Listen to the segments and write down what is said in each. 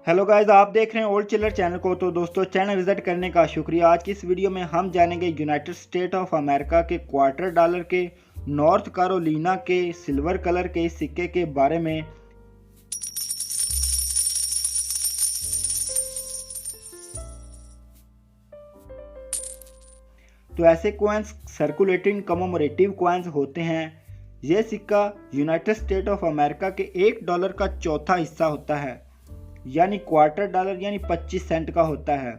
Hello guys, आप देख रहे हैं ओल्ड चिल्लर चैनल को। तो दोस्तों, चैनल विजिट करने का शुक्रिया। आज की इस वीडियो में हम जानेंगे यूनाइटेड स्टेट ऑफ अमेरिका के क्वार्टर डॉलर के नॉर्थ कैरोलिना के सिल्वर कलर के इस सिक्के के बारे में। तो ऐसे कॉइन्स सर्कुलेटिंग कमोमोरेटिव कॉइन्स होते हैं। यह सिक्का यूनाइटेड स्टेट ऑफ अमेरिका के $1 का चौथा हिस्सा होता है, यानी क्वार्टर डॉलर यानी 25 सेंट का होता है।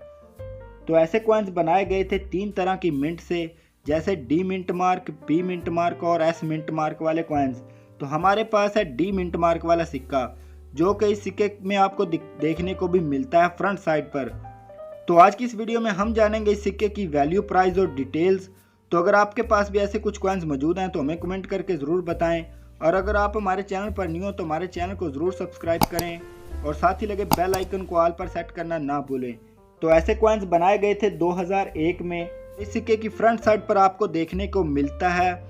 तो ऐसे कॉइन्स बनाए गए थे 3 तरह की मिंट से, जैसे D mint mark, P mint mark और एस मिंट मार्क वाले कॉइन्स। तो हमारे पास है डी मिंट मार्क वाला सिक्का, जो कि इस सिक्के में आपको देखने को भी मिलता है फ्रंट साइड पर। तो आज की इस वीडियो में हम जानेंगे इस सिक्के की वैल्यू, प्राइस और डिटेल्स। तो अगर आपके पास भी ऐसे कुछ कॉइन्स मौजूद हैं तो हमें कमेंट करके ज़रूर बताएं। और अगर आप हमारे चैनल पर न्यू हो तो हमारे चैनल को ज़रूर सब्सक्राइब करें और साथ ही लगे बेल आइकन को ऑल पर सेट करना ना भूलें। तो ऐसे कॉइन्स बनाए गए थे 2001 में। इस सिक्के की फ्रंट साइड पर आपको देखने को मिलता है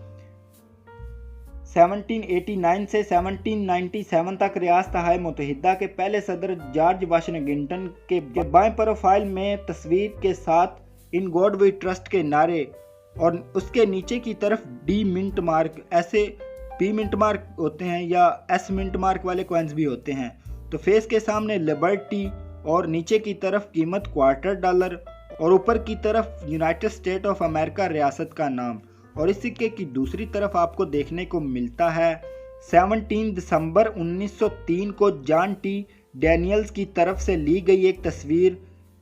1789 से 1797 तक रियासत-ए मुत्तहिदा के पहले सदर जॉर्ज वाशिंगटन के बाएं प्रोफाइल में तस्वीर के साथ इन गॉड वी ट्रस्ट के नारे, और उसके नीचे की तरफ डी मिंट मार्क, ऐसे पी मिंट मार्क होते हैं या एस मिंट मार्क वाले कॉइन्स भी होते हैं। तो फेस के सामने लिबर्टी और नीचे की तरफ कीमत क्वार्टर डॉलर और ऊपर की तरफ यूनाइटेड स्टेट ऑफ अमेरिका रियासत का नाम। और इस सिक्के की दूसरी तरफ आपको देखने को मिलता है 17 दिसंबर 1903 को जॉन टी डैनियल्स की तरफ से ली गई एक तस्वीर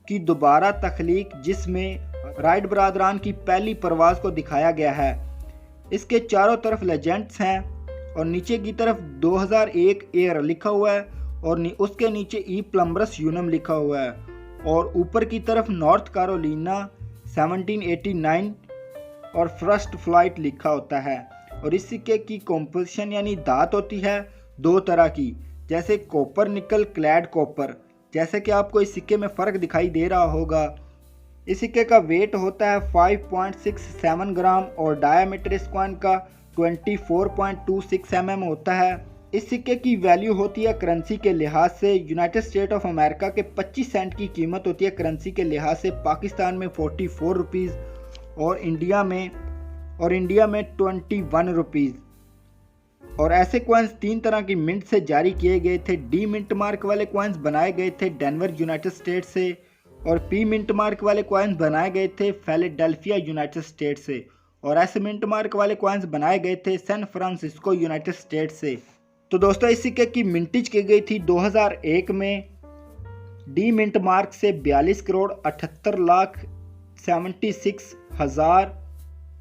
की दोबारा तख्लीक, जिसमें राइट बरादरान की पहली परवाज को दिखाया गया है। इसके चारों तरफ लेजेंड्स हैं और नीचे की तरफ 2001 एयर लिखा हुआ है और उसके नीचे ई प्लम्बरस यूनम लिखा हुआ है, और ऊपर की तरफ नॉर्थ कैरोलिना 1789 और फर्स्ट फ्लाइट लिखा होता है। और इस सिक्के की कॉम्पोजिशन यानी धात होती है 2 तरह की, जैसे कॉपर निकल क्लैड कॉपर, जैसे कि आपको इस सिक्के में फ़र्क दिखाई दे रहा होगा। इस सिक्के का वेट होता है 5.67 ग्राम और डायामीटर इस कॉइन का 24.26 mm होता है। इस सिक्के की वैल्यू होती है करेंसी के लिहाज से, यूनाइटेड स्टेट ऑफ अमेरिका के 25 सेंट की कीमत होती है करेंसी के लिहाज से, पाकिस्तान में 44 रुपीज़ और इंडिया में 21 रुपीज़। और ऐसे कॉइन्स 3 तरह की मिंट से जारी किए गए थे। डी मिंट मार्क वाले कॉइन्स बनाए गए थे डेनवर यूनाइटेड स्टेट से, और पी मिंट मार्क वाले कॉइन्स बनाए गए थे फिलाडेल्फिया यूनाइटेड स्टेट से, और एस मिंट मार्क वाले कॉइन्स बनाए गए थे सैन फ्रांसिस्को यूनाइटेड स्टेट से। तो दोस्तों, इस सिक्के की मिंटेज की गई थी 2001 में। डी मिंट मार्क से 42 करोड़ 78,76,000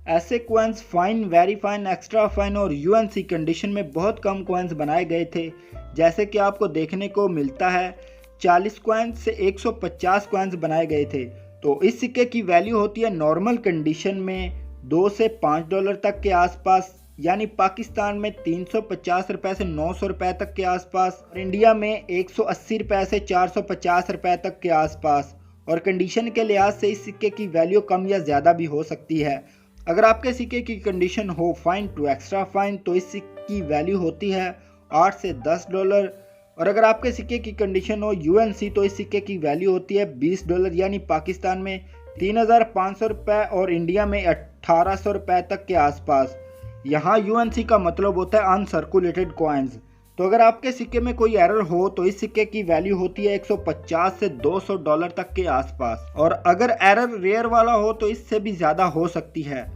ऐसे coins fine, very fine, extra fine और यूएनसी कंडीशन में बहुत कम कॉइन्स बनाए गए थे, जैसे कि आपको देखने को मिलता है 40 कॉइन्स से 150 कॉइन्स बनाए गए थे। तो इस सिक्के की वैल्यू होती है नॉर्मल कंडीशन में $2 से $5 तक के आसपास, यानी पाकिस्तान में 350 रुपये से 900 रुपये तक के आसपास, और इंडिया में 180 रुपये से 450 रुपये तक के आसपास। और कंडीशन के लिहाज से इस सिक्के की वैल्यू कम या ज़्यादा भी हो सकती है। अगर आपके सिक्के की कंडीशन हो फाइन टू एक्स्ट्रा फाइन तो इस सिक्के की वैल्यू होती है $8 से $10, और अगर आपके सिक्के की कंडीशन हो यूएनसी तो इस सिक्के की वैल्यू होती है $20, यानी पाकिस्तान में 3,500 रुपये और इंडिया में 1,800 रुपये तक के आसपास। यहाँ यूएनसी का मतलब होता है अनसर्कुलेटेड कॉइन्स। तो अगर आपके सिक्के में कोई एरर हो तो इस सिक्के की वैल्यू होती है $150 से $200 तक के आसपास, और अगर एरर रेयर वाला हो तो इससे भी ज़्यादा हो सकती है,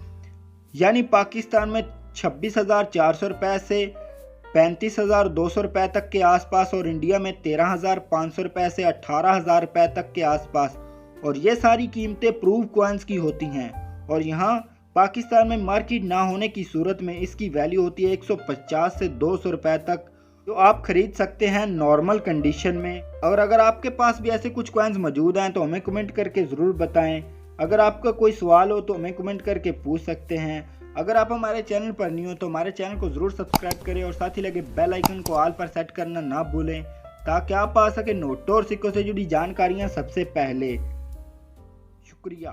यानी पाकिस्तान में 26,400 रुपये से 35,200 रुपये तक के आसपास, और इंडिया में 13,500 रुपये से 18,000 रुपये तक के आसपास। और ये सारी कीमतें प्रूव कॉइन्स की होती हैं, और यहाँ पाकिस्तान में मार्केट ना होने की सूरत में इसकी वैल्यू होती है 150 से 200 रुपये तक, जो आप खरीद सकते हैं नॉर्मल कंडीशन में। और अगर आपके पास भी ऐसे कुछ कॉइन्स मौजूद हैं तो हमें कमेंट करके ज़रूर बताएं। अगर आपका कोई सवाल हो तो हमें कमेंट करके पूछ सकते हैं। अगर आप हमारे चैनल पर न्यू हो तो हमारे चैनल को ज़रूर सब्सक्राइब करें और साथ ही लगे बेल आइकन को ऑल पर सेट करना ना भूलें, ताकि आप पा सकें नोटों और सिक्कों से जुड़ी जानकारियाँ सबसे पहले। शुक्रिया।